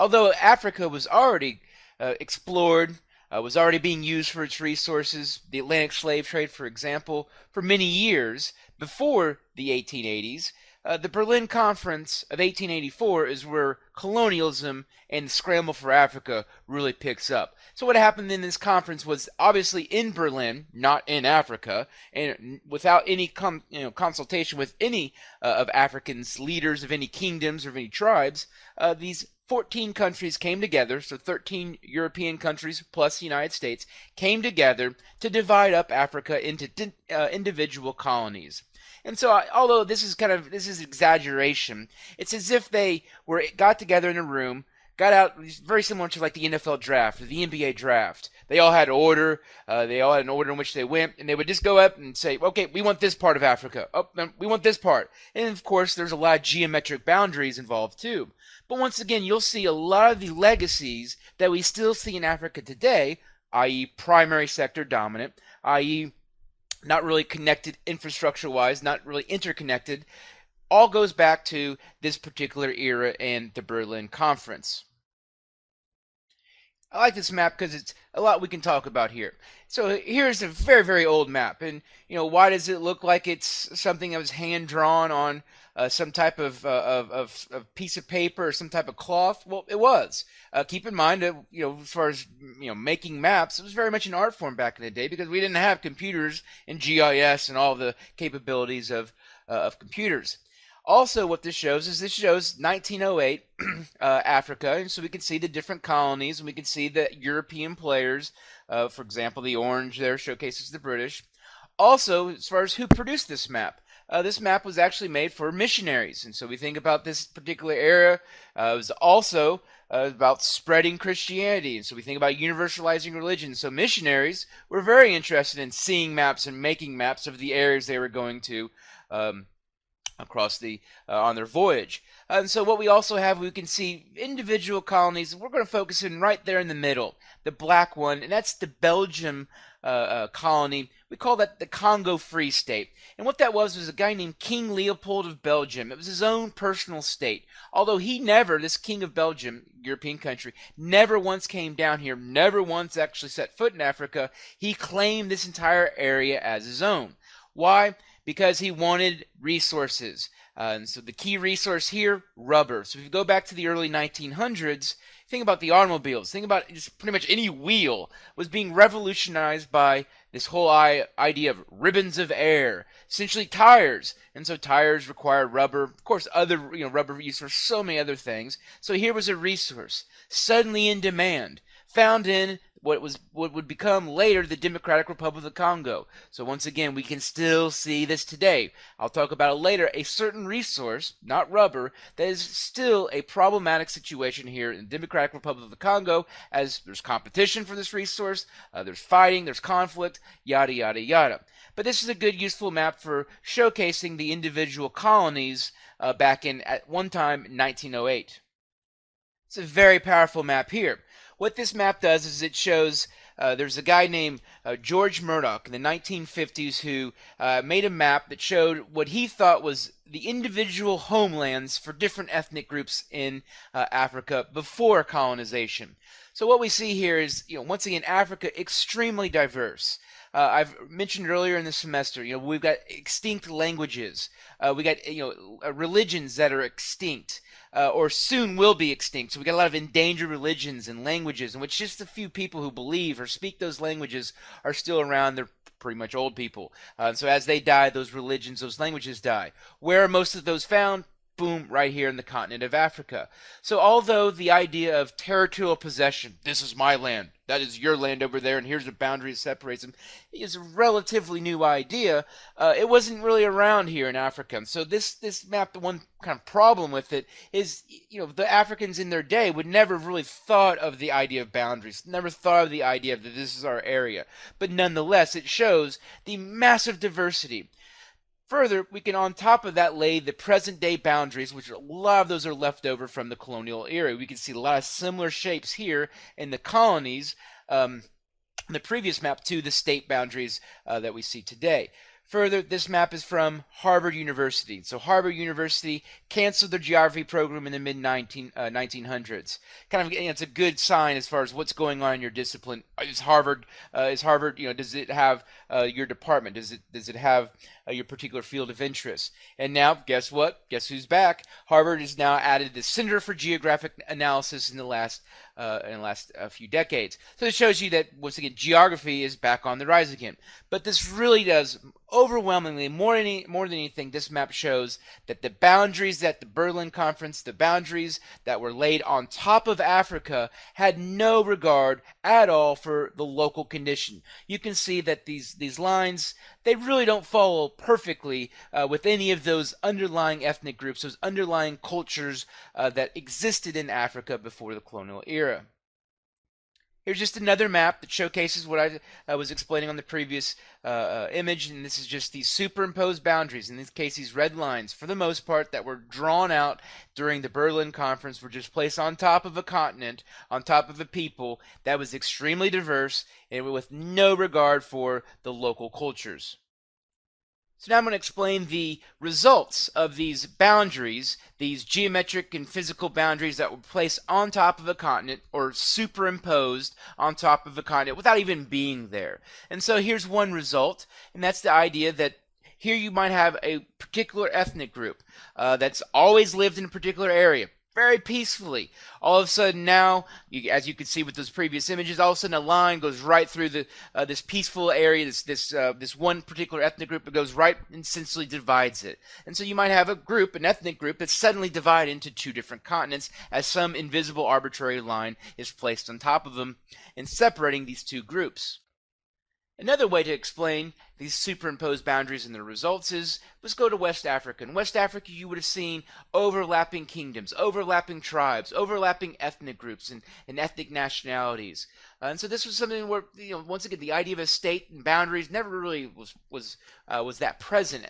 although Africa was already explored, was already being used for its resources, the Atlantic slave trade, for example, for many years before the 1880s. The Berlin Conference of 1884 is where colonialism and the scramble for Africa really picks up. So what happened in this conference was obviously in Berlin, not in Africa, and without any consultation with any of Africans, leaders of any kingdoms or of any tribes. These 14 countries came together, so 13 European countries plus the United States came together to divide up Africa into individual colonies. And so, although this is exaggeration, it's as if they got together in a room, got out, very similar to like the NFL draft or the NBA draft. They all had order. They all had an order in which they went, and they would just go up and say, "Okay, we want this part of Africa. Oh, we want this part." And of course, there's a lot of geometric boundaries involved too. But once again, you'll see a lot of the legacies that we still see in Africa today, i.e., primary sector dominant, i.e., not really connected infrastructure-wise, not really interconnected, all goes back to this particular era and the Berlin Conference. I like this map because it's a lot we can talk about here. So here's a very, very old map. And, why does it look like it's something that was hand-drawn on some type of piece of paper or some type of cloth? Well, it was. Keep in mind that, as far as, making maps, it was very much an art form back in the day because we didn't have computers and GIS and all the capabilities of computers. Also, what this shows is 1908 Africa, and so we can see the different colonies, and we can see the European players. For example, the orange there showcases the British. Also, as far as who produced this map was actually made for missionaries, and so we think about this particular era. It was also about spreading Christianity, and so we think about universalizing religion. So missionaries were very interested in seeing maps and making maps of the areas they were going to across on their voyage. And so what we also have, we can see individual colonies. We're going to focus in right there in the middle, the black one, and that's the Belgium colony. We call that the Congo Free State. And what that was a guy named King Leopold of Belgium. It was his own personal state. Although this King of Belgium, European country, never once came down here, never once actually set foot in Africa, he claimed this entire area as his own. Why? Because he wanted resources. And so the key resource here, rubber. So if you go back to the early 1900s, think about the automobiles. Think about just pretty much any wheel was being revolutionized by this whole idea of ribbons of air, essentially tires. And so tires require rubber. Of course, other rubber used for so many other things. So here was a resource suddenly in demand, found in what would become later the Democratic Republic of the Congo. So once again, we can still see this today. I'll talk about it later. A certain resource, not rubber, that is still a problematic situation here in the Democratic Republic of the Congo, as there's competition for this resource, there's fighting, there's conflict, yada, yada, yada. But this is a good, useful map for showcasing the individual colonies back in, at one time, 1908. It's a very powerful map here. What this map does is it shows there's a guy named George Murdoch in the 1950s who made a map that showed what he thought was the individual homelands for different ethnic groups in Africa before colonization. So what we see here is, once again, Africa extremely diverse. I've mentioned earlier in the semester, we've got extinct languages. We got, religions that are extinct. Or soon will be extinct. So we got a lot of endangered religions and languages in which just a few people who believe or speak those languages are still around. They're pretty much old people. So as they die, those religions, those languages die. Where are most of those found? Boom, right here in the continent of Africa. So although the idea of territorial possession, this is my land, that is your land over there, and here's the boundary that separates them, is a relatively new idea, it wasn't really around here in Africa. And so this map, the one kind of problem with it is, the Africans in their day would never have really thought of the idea of boundaries, never thought of the idea that this is our area. But nonetheless, it shows the massive diversity. Further, we can on top of that lay the present day boundaries, which a lot of those are left over from the colonial era. We can see a lot of similar shapes here in the colonies, the previous map to the state boundaries that we see today. Further, this map is from Harvard University. So Harvard University canceled their geography program in the mid 1900s. Kind of, it's a good sign as far as what's going on in your discipline. Is Harvard, does it have your department? Does it have your particular field of interest? And now, guess what? Guess who's back? Harvard has now added the Center for Geographic Analysis in the last few decades. So it shows you that, once again, geography is back on the rise again. But this really does, overwhelmingly, more than anything, this map shows that the boundaries at the Berlin Conference, the boundaries that were laid on top of Africa, had no regard at all for the local condition. You can see that these lines, they really don't follow perfectly with any of those underlying ethnic groups, those underlying cultures that existed in Africa before the colonial era. Here's just another map that showcases what I was explaining on the previous image, and this is just these superimposed boundaries. In this case, these red lines, for the most part, that were drawn out during the Berlin Conference, were just placed on top of a continent, on top of a people that was extremely diverse and with no regard for the local cultures. So now I'm going to explain the results of these boundaries, these geometric and physical boundaries that were placed on top of a continent or superimposed on top of a continent without even being there. And so here's one result, and that's the idea that here you might have a particular ethnic group that's always lived in a particular area, very peacefully. All of a sudden now, as you can see with those previous images, all of a sudden a line goes right through this peaceful area, this one particular ethnic group. It goes right and essentially divides it. And so you might have an ethnic group that's suddenly divided into two different continents as some invisible arbitrary line is placed on top of them and separating these two groups. Another way to explain these superimposed boundaries and their results is, let's go to West Africa. In West Africa, you would have seen overlapping kingdoms, overlapping tribes, overlapping ethnic groups and ethnic nationalities. And so this was something where, once again, the idea of a state and boundaries never really was that present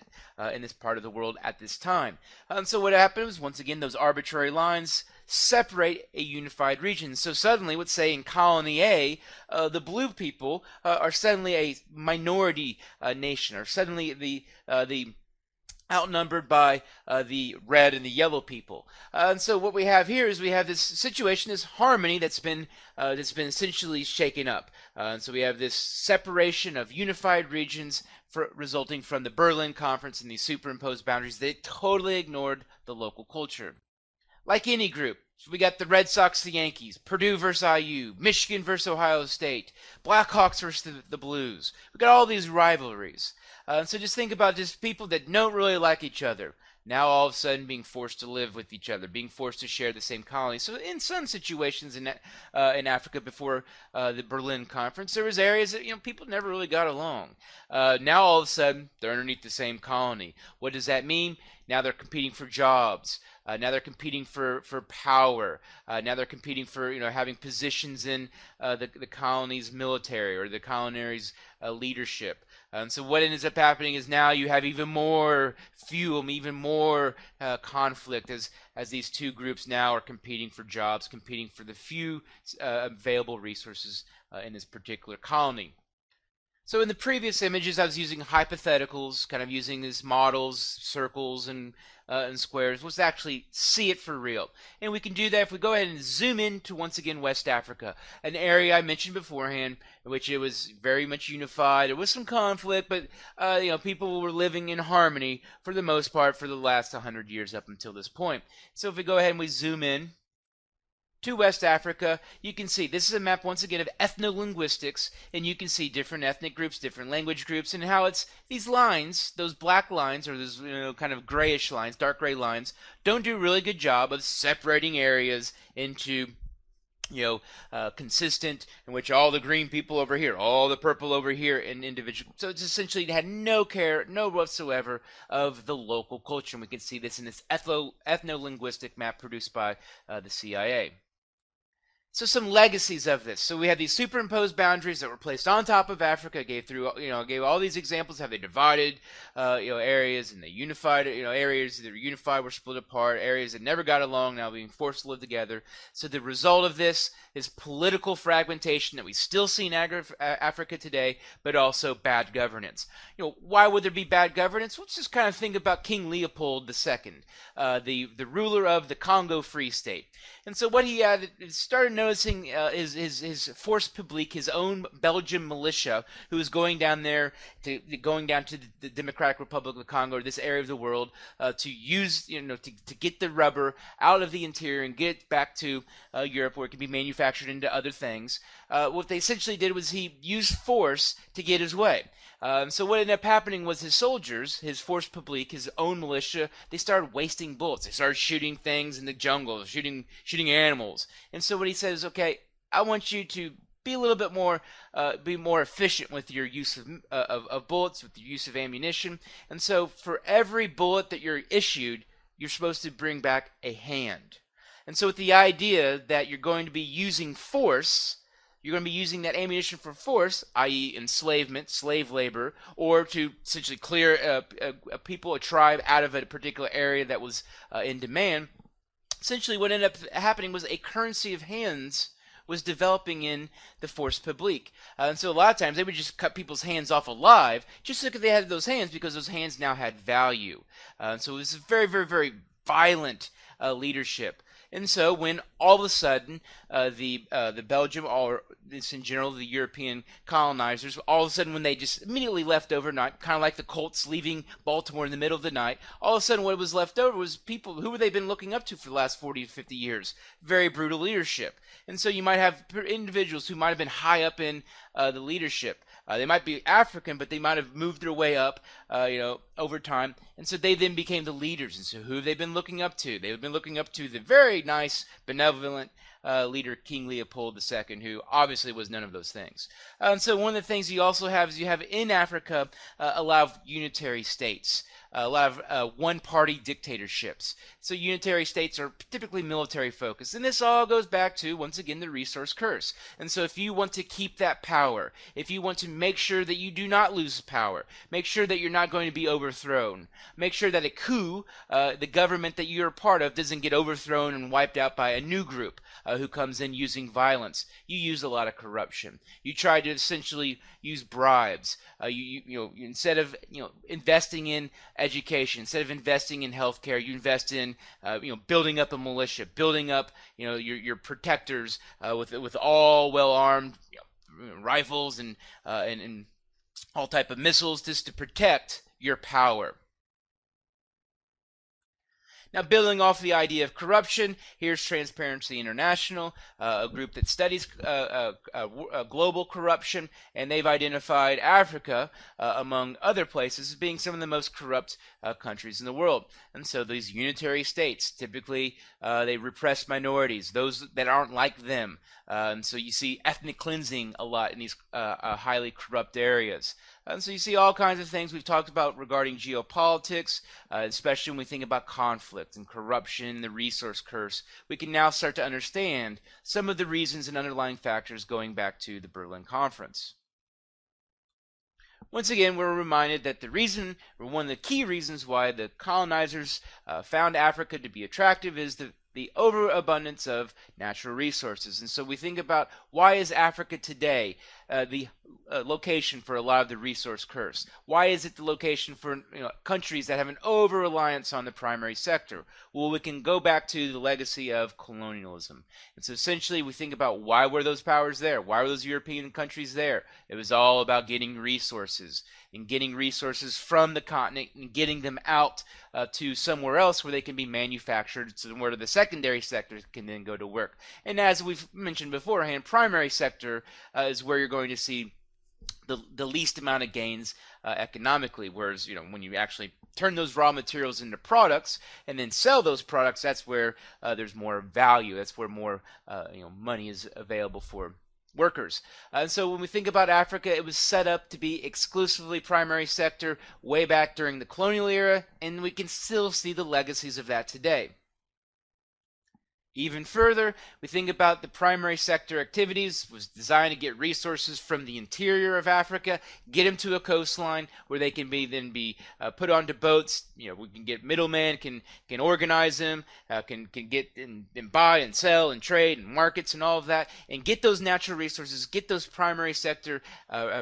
in this part of the world at this time. And so what happened was, once again, those arbitrary lines separate a unified region. So suddenly, let's say in Colony A, the blue people are suddenly a minority nation, or suddenly the outnumbered by the red and the yellow people. And so what we have here is we have this situation, this harmony that's been essentially shaken up. And so we have this separation of unified regions resulting from the Berlin Conference and these superimposed boundaries. They totally ignored the local culture. Like any group, so we got the Red Sox, the Yankees, Purdue versus IU, Michigan versus Ohio State, Blackhawks versus the Blues. We got all these rivalries. So just think about just people that don't really like each other. Now all of a sudden being forced to live with each other, being forced to share the same colony. So in some situations in Africa before the Berlin Conference, there was areas that people never really got along. Now all of a sudden they're underneath the same colony. What does that mean? Now they're competing for jobs. Now they're competing for power. Now they're competing for having positions in the colony's military or the colony's leadership. And so what ends up happening is now you have even more fuel, even more conflict as these two groups now are competing for jobs, competing for the few available resources in this particular colony. So in the previous images, I was using hypotheticals, kind of using these models, circles, and squares. Let's actually see it for real. And we can do that if we go ahead and zoom in to, once again, West Africa, an area I mentioned beforehand, in which it was very much unified. There was some conflict, but people were living in harmony for the most part for the last 100 years up until this point. So if we go ahead and we zoom in to West Africa, you can see this is a map once again of ethnolinguistics, and you can see different ethnic groups, different language groups, and how it's these lines, those black lines, or those kind of grayish lines, dark gray lines, don't do a really good job of separating areas into consistent, in which all the green people over here, all the purple over here, and individual. So it's essentially had no care, no whatsoever of the local culture. And we can see this in this ethnolinguistic map produced by the CIA. So some legacies of this. So we have these superimposed boundaries that were placed on top of Africa. Gave all these examples how they divided, areas, and they unified. Areas that were unified were split apart. Areas that never got along now being forced to live together. So the result of this is political fragmentation that we still see in Africa today, but also bad governance. Why would there be bad governance? Let's just kind of think about King Leopold II, the ruler of the Congo Free State. And so what he had started noticing his force publique, his own Belgian militia, who was going down to the Democratic Republic of Congo, this area of the world, to use to get the rubber out of the interior and get it back to Europe, where it could be manufactured into other things. What they essentially did was he used force to get his way. So what ended up happening was his soldiers, his force publique, his own militia, they started wasting bullets. They started shooting things in the jungle, shooting animals. And so what he said is, okay, I want you to be a little bit more, be more efficient with your use of bullets, with your use of ammunition. And so for every bullet that you're issued, you're supposed to bring back a hand. And so with the idea that you're going to be using force, you're going to be using that ammunition for force, i.e. enslavement, slave labor, or to essentially clear a tribe out of a particular area that was in demand. Essentially what ended up happening was a currency of hands was developing in the force publique. And so a lot of times they would just cut people's hands off alive just so that they had those hands, because those hands now had value. So it was a very, very, very violent leadership. And so when all of a sudden the Belgium, or this in general, the European colonizers, all of a sudden when they just immediately left overnight, kind of like the Colts leaving Baltimore in the middle of the night, all of a sudden what was left over was people who they've been looking up to for the last 40 to 50 years. Very brutal leadership. And so you might have individuals who might have been high up in the leadership. They might be African, but they might have moved their way up, over time. And so they then became the leaders. And so who have they been looking up to? They've been looking up to the very nice, benevolent leader, King Leopold II, who obviously was none of those things. And so one of the things you also have is you have in Africa a lot of unitary states, a lot of one-party dictatorships. So unitary states are typically military focused. And this all goes back to, once again, the resource curse. And so if you want to keep that power, if you want to make sure that you do not lose power, make sure that you're not going to be overthrown, make sure that a coup, the government that you're a part of, doesn't get overthrown and wiped out by a new group who comes in using violence. You use a lot of corruption. You try to essentially use bribes. Instead of investing in education, instead of investing in healthcare, you invest in building up a militia, building up your protectors with all well armed rifles and all type of missiles just to protect your power. Now, building off the idea of corruption, here's Transparency International, a group that studies global corruption, and they've identified Africa, among other places, as being some of the most corrupt countries in the world. And so these unitary states, typically they repress minorities, those that aren't like them. And so you see ethnic cleansing a lot in these highly corrupt areas. And so you see all kinds of things we've talked about regarding geopolitics, especially when we think about conflict and corruption, the resource curse. We can now start to understand some of the reasons and underlying factors going back to the Berlin Conference. Once again, we're reminded that one of the key reasons why the colonizers found Africa to be attractive is the overabundance of natural resources. And so we think about, why is Africa today the location for a lot of the resource curse? Why is it the location for countries that have an over-reliance on the primary sector? Well, we can go back to the legacy of colonialism. And so essentially we think about, why were those powers there? Why were those European countries there? It was all about getting resources, and getting resources from the continent and getting them out to somewhere else where they can be manufactured, so where the secondary sector can then go to work. And as we've mentioned beforehand, primary sector is where you're going to see the least amount of gains economically, whereas when you actually turn those raw materials into products and then sell those products, that's where there's more value. That's where more money is available for workers. And so when we think about Africa, it was set up to be exclusively primary sector way back during the colonial era, and we can still see the legacies of that today. Even further, we think about the primary sector activities was designed to get resources from the interior of Africa, get them to a coastline where they can then be put onto boats. We can get middlemen, can organize them, can get and buy and sell and trade and markets and all of that, and get those natural resources, get those primary sector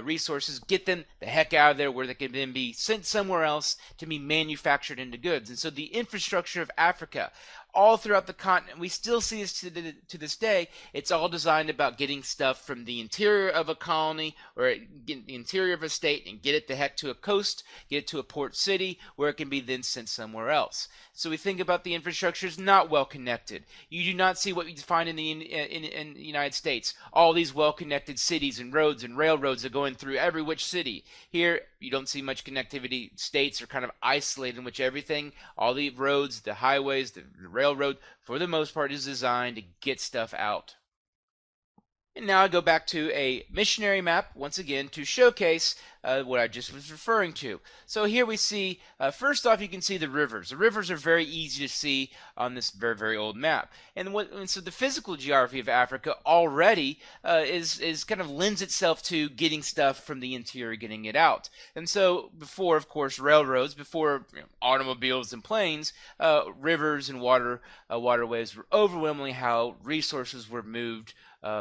resources, get them the heck out of there where they can then be sent somewhere else to be manufactured into goods. And so the infrastructure of Africa, all throughout the continent, we still see this to this day. It's all designed about getting stuff from the interior of a colony or the interior of a state and get it the heck to a coast, get it to a port city where it can be then sent somewhere else. So we think about the infrastructure is not well connected. You do not see what you find in the United States. All these well-connected cities and roads and railroads are going through every which city. Here, you don't see much connectivity. States are kind of isolated in which everything, all the roads, the highways, the railroad, for the most part, is designed to get stuff out. And now I go back to a missionary map, once again, to showcase what I just was referring to. So here we see, first off, you can see the rivers. The rivers are very easy to see on this very, very old map. And so the physical geography of Africa already is kind of lends itself to getting stuff from the interior, getting it out. And so before, of course, railroads, before automobiles and planes, rivers and waterways were overwhelmingly how resources were moved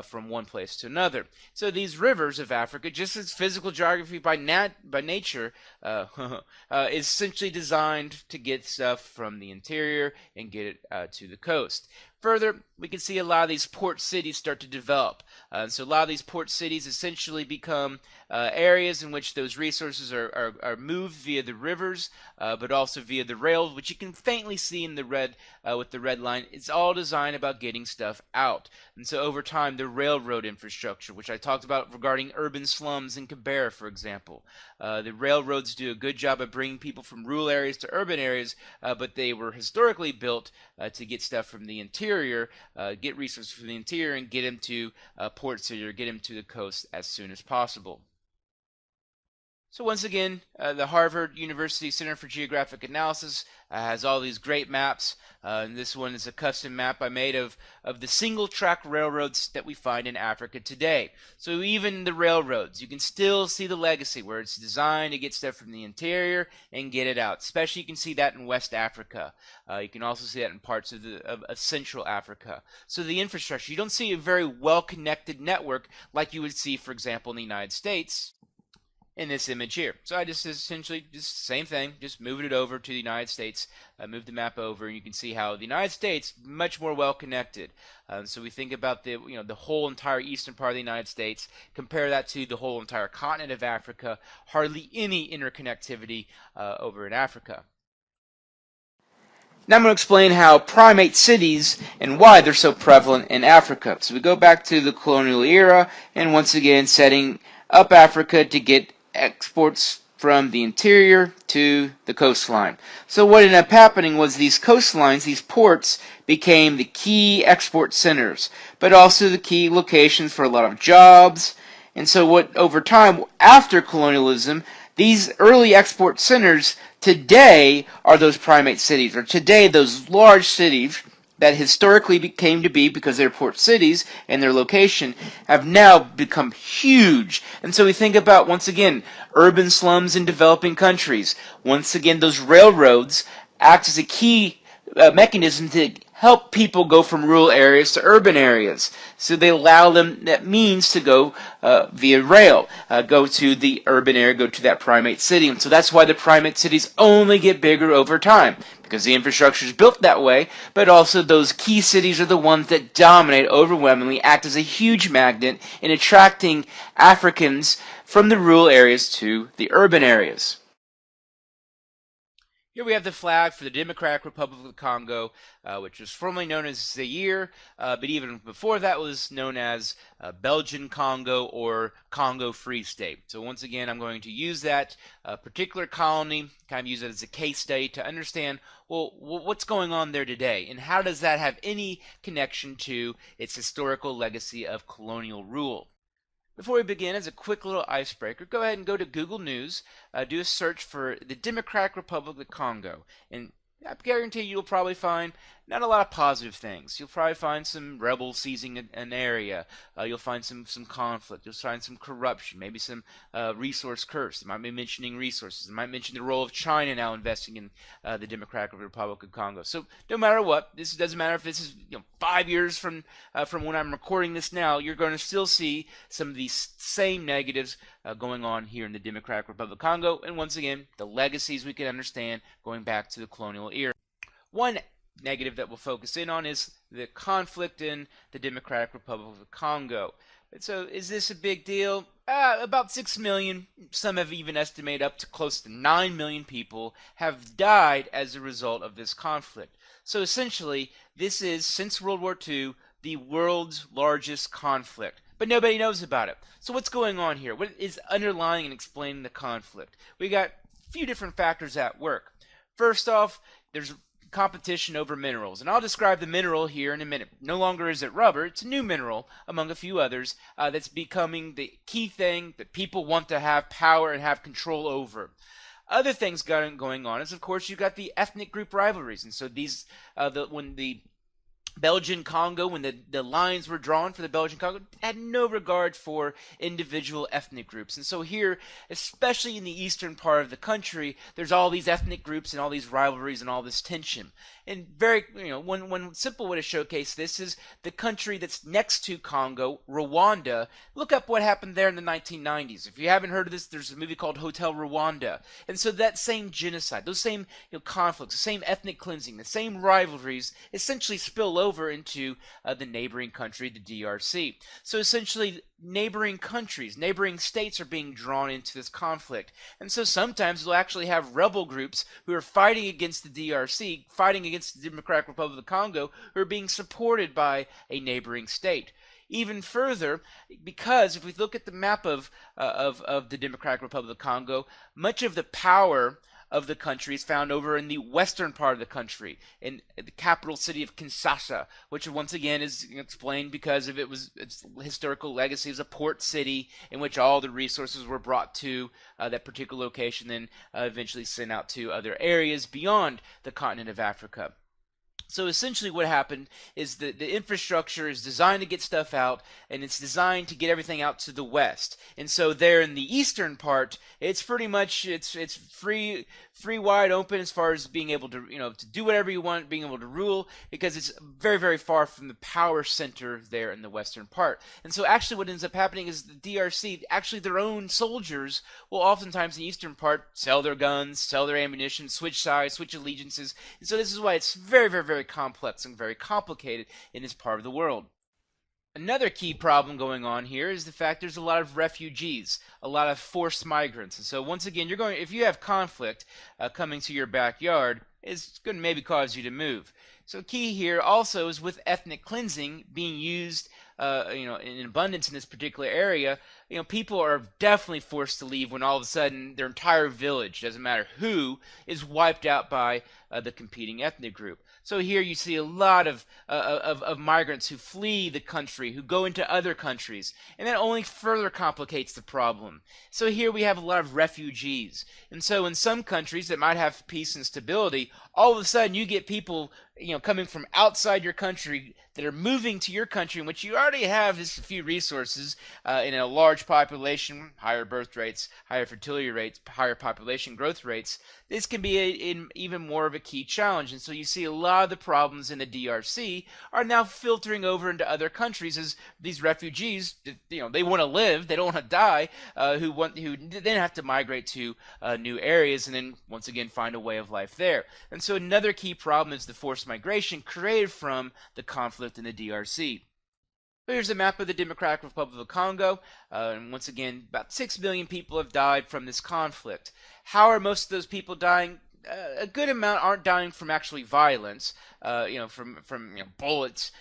from one place to another. So these rivers of Africa, just as physical geography by nature, is essentially designed to get stuff from the interior and get it to the coast. Further, we can see a lot of these port cities start to develop. So a lot of these port cities essentially become areas in which those resources are moved via the rivers, but also via the rails, which you can faintly see in the red with the red line. It's all designed about getting stuff out. And so over time, the railroad infrastructure, which I talked about regarding urban slums in Kibera, for example. The railroads do a good job of bringing people from rural areas to urban areas, but they were historically built to get stuff from the interior, get resources from the interior, and get them to port city or get them to the coast as soon as possible. So once again, the Harvard University Center for Geographic Analysis has all these great maps. And this one is a custom map I made of the single-track railroads that we find in Africa today. So even the railroads, you can still see the legacy where it's designed to get stuff from the interior and get it out. Especially you can see that in West Africa. You can also see that in parts of Central Africa. So the infrastructure, you don't see a very well-connected network like you would see, for example, in the United States in this image here. So I just essentially just the same thing, just moved it over to the United States, moved the map over, and you can see how the United States much more well connected. So we think about the whole entire eastern part of the United States, compare that to the whole entire continent of Africa, hardly any interconnectivity over in Africa. Now I'm going to explain how primate cities and why they're so prevalent in Africa. So we go back to the colonial era, and once again setting up Africa to get exports from the interior to the coastline. So what ended up happening was these coastlines, these ports, became the key export centers, but also the key locations for a lot of jobs. And so what over time, after colonialism, these early export centers today are those primate cities, or today those large cities that historically came to be because they're port cities and their location have now become huge. And so we think about, once again, urban slums in developing countries. Once again, those railroads act as a key mechanism to help people go from rural areas to urban areas. So they allow them that means to go via rail, go to the urban area, go to that primate city. And so that's why the primate cities only get bigger over time, because the infrastructure is built that way, but also those key cities are the ones that dominate overwhelmingly, act as a huge magnet in attracting Africans from the rural areas to the urban areas. Here we have the flag for the Democratic Republic of the Congo, which was formerly known as Zaire, but even before that was known as Belgian Congo or Congo Free State. So once again, I'm going to use that particular colony, kind of use it as a case study to understand, well, what's going on there today, and how does that have any connection to its historical legacy of colonial rule? Before we begin, as a quick little icebreaker, go ahead and go to Google News, do a search for the Democratic Republic of the Congo, and I guarantee you'll probably find not a lot of positive things. You'll probably find some rebels seizing an area. You'll find some conflict. You'll find some corruption, maybe some resource curse. It might be mentioning resources. It might mention the role of China now investing in the Democratic Republic of Congo. So no matter what, this doesn't matter if this is 5 years from when I'm recording this now. You're going to still see some of these same negatives going on here in the Democratic Republic of Congo. And once again, the legacies we can understand going back to the colonial era. One negative that we'll focus in on is the conflict in the Democratic Republic of Congo. So is this a big deal? About 6 million, some have even estimated up to close to 9 million people have died as a result of this conflict. So essentially, this is, since World War II, the world's largest conflict. But nobody knows about it. So what's going on here? What is underlying and explaining the conflict? We got a few different factors at work. First off, there's competition over minerals. And I'll describe the mineral here in a minute. No longer is it rubber, it's a new mineral, among a few others, that's becoming the key thing that people want to have power and have control over. Other things going on is, of course, you've got the ethnic group rivalries. And so these, when the Belgian Congo, when the lines were drawn for the Belgian Congo, had no regard for individual ethnic groups. And so here, especially in the eastern part of the country, there's all these ethnic groups and all these rivalries and all this tension. And very, one simple way to showcase this is the country that's next to Congo, Rwanda. Look up what happened there in the 1990s. If you haven't heard of this, there's a movie called Hotel Rwanda. And so that same genocide, those same conflicts, the same ethnic cleansing, the same rivalries, essentially spill over into the neighboring country, the DRC. So essentially, neighboring countries, neighboring states are being drawn into this conflict. And so sometimes you'll actually have rebel groups who are fighting against the DRC, fighting against the Democratic Republic of Congo, who are being supported by a neighboring state. Even further, because if we look at the map of the Democratic Republic of Congo, much of the power of the country is found over in the western part of the country, in the capital city of KINSHASA, which once again is explained because of its historical legacy as a port city in which all the resources were brought to that particular location, then eventually sent out to other areas beyond the continent of Africa. So essentially what happened is that the infrastructure is designed to get stuff out, and it's designed to get everything out to the west. And so there in the eastern part, it's pretty much, it's free wide open as far as being able to, to do whatever you want, being able to rule, because it's very, very far from the power center there in the western part. And so actually what ends up happening is the DRC, actually their own soldiers will oftentimes in the eastern part sell their guns, sell their ammunition, switch sides, switch allegiances. And so this is why it's very, very, very complex and very complicated in this part of the world. Another key problem going on here is the fact there's a lot of refugees, a lot of forced migrants. And so once again, if you have conflict coming to your backyard, it's going to maybe cause you to move. So key here also is with ethnic cleansing being used in abundance in this particular area, people are definitely forced to leave when all of a sudden their entire village, doesn't matter who, is wiped out by the competing ethnic group. So here you see a lot of migrants who flee the country, who go into other countries, and that only further complicates the problem. So here we have a lot of refugees. And so in some countries that might have peace and stability, all of a sudden you get people coming from outside your country that are moving to your country in which you already have just a few resources in a large population, higher birth rates, higher fertility rates, higher population growth rates. This can be even more of a key challenge. And so you see a lot of the problems in the DRC are now filtering over into other countries as these refugees, they want to live, they don't want to die, who then have to migrate to new areas and then once again find a way of life there. And so another key problem is the forced migration created from the conflict in the DRC. Here's a map of the Democratic Republic of Congo, and once again, about 6 million people have died from this conflict. How are most of those people dying? A good amount aren't dying from actually violence, from bullets.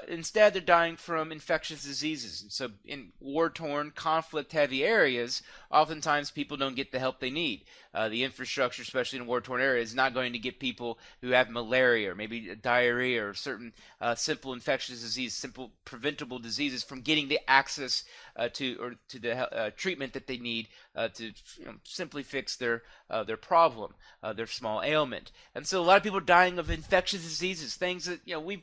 Instead, they're dying from infectious diseases. And so in war-torn, conflict-heavy areas, oftentimes people don't get the help they need. The infrastructure, especially in war-torn areas, is not going to get people who have malaria or maybe diarrhea or certain simple infectious disease, simple preventable diseases from getting the access to the treatment that they need to simply fix their problem, their small ailment. And so a lot of people are dying of infectious disease diseases, things that we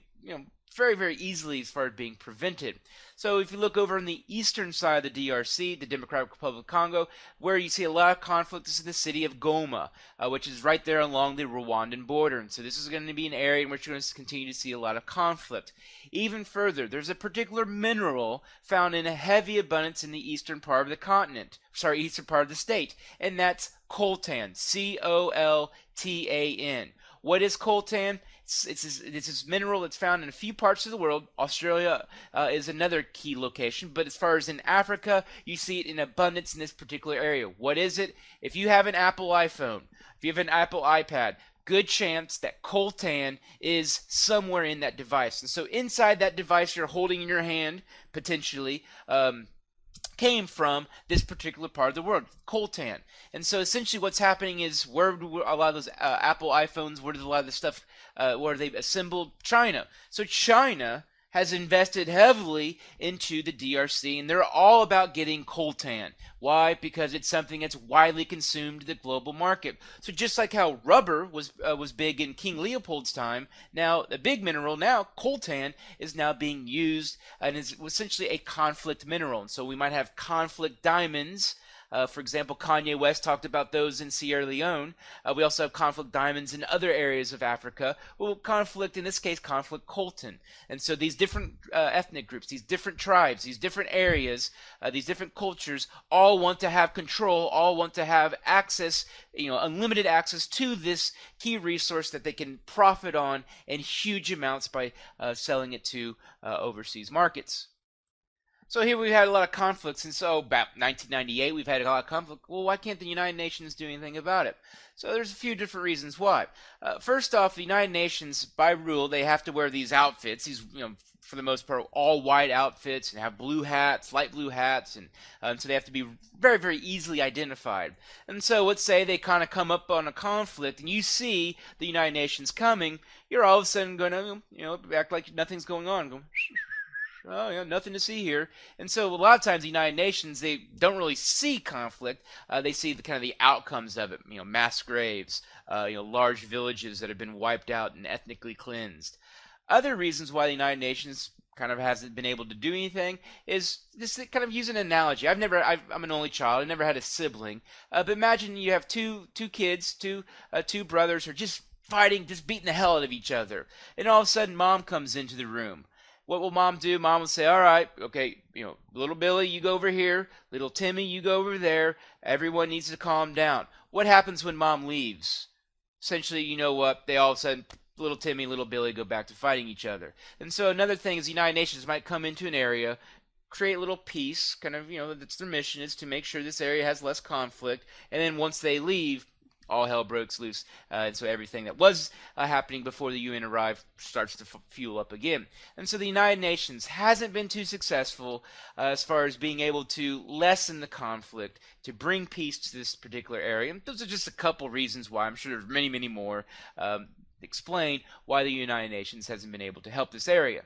very, very easily as far as being prevented. So if you look over on the eastern side of the DRC, the Democratic Republic of Congo, where you see a lot of conflict is in the city of Goma, which is right there along the Rwandan border. And so this is going to be an area in which you're going to continue to see a lot of conflict. Even further, there's a particular mineral found in a heavy abundance in the eastern part of the continent, eastern part of the state, and that's coltan, Coltan. What is coltan? It's this mineral that's found in a few parts of the world. Australia is another key location, but as far as in Africa, you see it in abundance in this particular area. What is it? If you have an Apple iPhone, if you have an Apple iPad, good chance that coltan is somewhere in that device. And so inside that device you're holding in your hand, potentially, came from this particular part of the world, coltan. And so essentially what's happening is where do a lot of those Apple iPhones, where does a lot of the stuff, where they've assembled? China. So China has invested heavily into the DRC, and they're all about getting coltan. Why? Because it's something that's widely consumed in the global market. So just like how rubber was big in King Leopold's time, now a big mineral, now coltan is now being used and is essentially a conflict mineral. And so we might have conflict diamonds. For example, Kanye West talked about those in Sierra Leone. We also have conflict diamonds in other areas of Africa. Well, conflict, in this case, conflict coltan. And so these different ethnic groups, these different tribes, these different areas, these different cultures, all want to have control, all want to have access, unlimited access to this key resource that they can profit on in huge amounts by selling it to overseas markets. So here we've had a lot of conflicts, and so about 1998 we've had a lot of conflict. Well, why can't the United Nations do anything about it? So there's a few different reasons why. First off, the United Nations, by rule, they have to wear these outfits, these, for the most part, all white outfits, and have blue hats, light blue hats, and so they have to be very, very easily identified. And so let's say they kind of come up on a conflict, and you see the United Nations coming, you're all of a sudden going to, act like nothing's going on, going, oh, yeah, nothing to see here. And so a lot of times the United Nations, they don't really see conflict. They see the kind of the outcomes of it, mass graves, large villages that have been wiped out and ethnically cleansed. Other reasons why the United Nations kind of hasn't been able to do anything is just to kind of use an analogy. I'm an only child. I never had a sibling. But imagine you have two kids, two brothers who are just fighting, just beating the hell out of each other. And all of a sudden mom comes into the room. What will mom do? Mom will say, all right, okay, little Billy, you go over here. Little Timmy, you go over there. Everyone needs to calm down. What happens when mom leaves? Essentially, you know what? They all of a sudden, little Timmy, little Billy go back to fighting each other. And so another thing is the United Nations might come into an area, create a little peace, kind of, that's their mission, is to make sure this area has less conflict. And then once they leave, all hell breaks loose, and so everything that was happening before the UN arrived starts to fuel up again. And so the United Nations hasn't been too successful as far as being able to lessen the conflict, to bring peace to this particular area. And those are just a couple reasons why. I'm sure there's many, many more explain why the United Nations hasn't been able to help this area.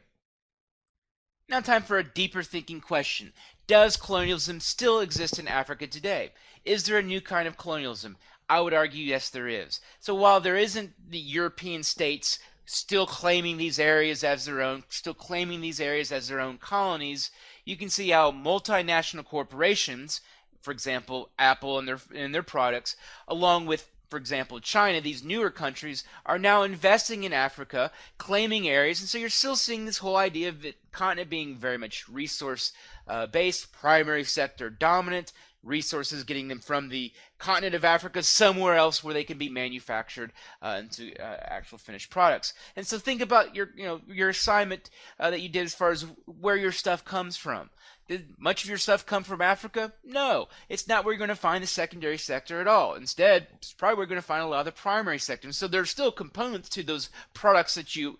Now time for a deeper thinking question. Does colonialism still exist in Africa today? Is there a new kind of colonialism? I would argue yes, there is. So while there isn't the European states still claiming these areas as their own, still claiming these areas as their own colonies, you can see how multinational corporations, for example, Apple and their products, along with, for example, China, these newer countries, are now investing in Africa, claiming areas, and so you're still seeing this whole idea of the continent being very much resource-based, primary sector dominant, resources getting them from the continent of Africa somewhere else where they can be manufactured into actual finished products. And so think about your assignment that you did as far as where your stuff comes from. Did much of your stuff come from Africa? No, it's not where you're going to find the secondary sector at all. Instead, it's probably where you're going to find a lot of the primary sector. And so there's still components to those products that you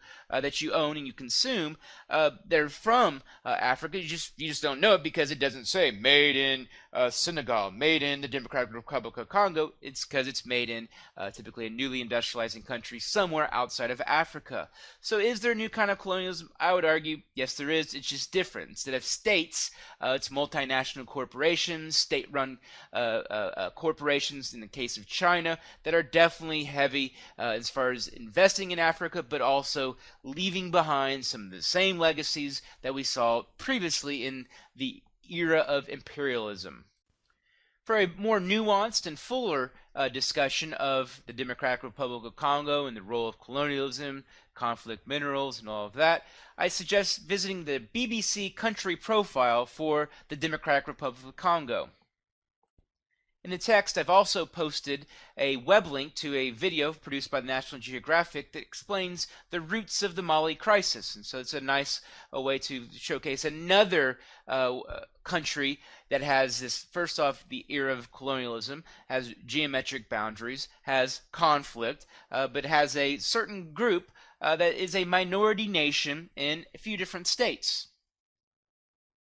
own and you consume. They're from Africa. You just don't know it because it doesn't say made in Senegal, made in the Democratic Republic Republic of Congo, it's because it's made in typically a newly industrializing country somewhere outside of Africa. So is there a new kind of colonialism? I would argue, yes, there is. It's just different. Instead of states, it's multinational corporations, state-run corporations in the case of China that are definitely heavy as far as investing in Africa, but also leaving behind some of the same legacies that we saw previously in the era of imperialism. For a more nuanced and fuller discussion of the Democratic Republic of Congo and the role of colonialism, conflict minerals, and all of that, I suggest visiting the BBC country profile for the Democratic Republic of Congo. In the text, I've also posted a web link to a video produced by the National Geographic that explains the roots of the Mali crisis. And so it's a nice way to showcase another country that has this, first off, the era of colonialism, has geometric boundaries, has conflict, but has a certain group that is a minority nation in a few different states.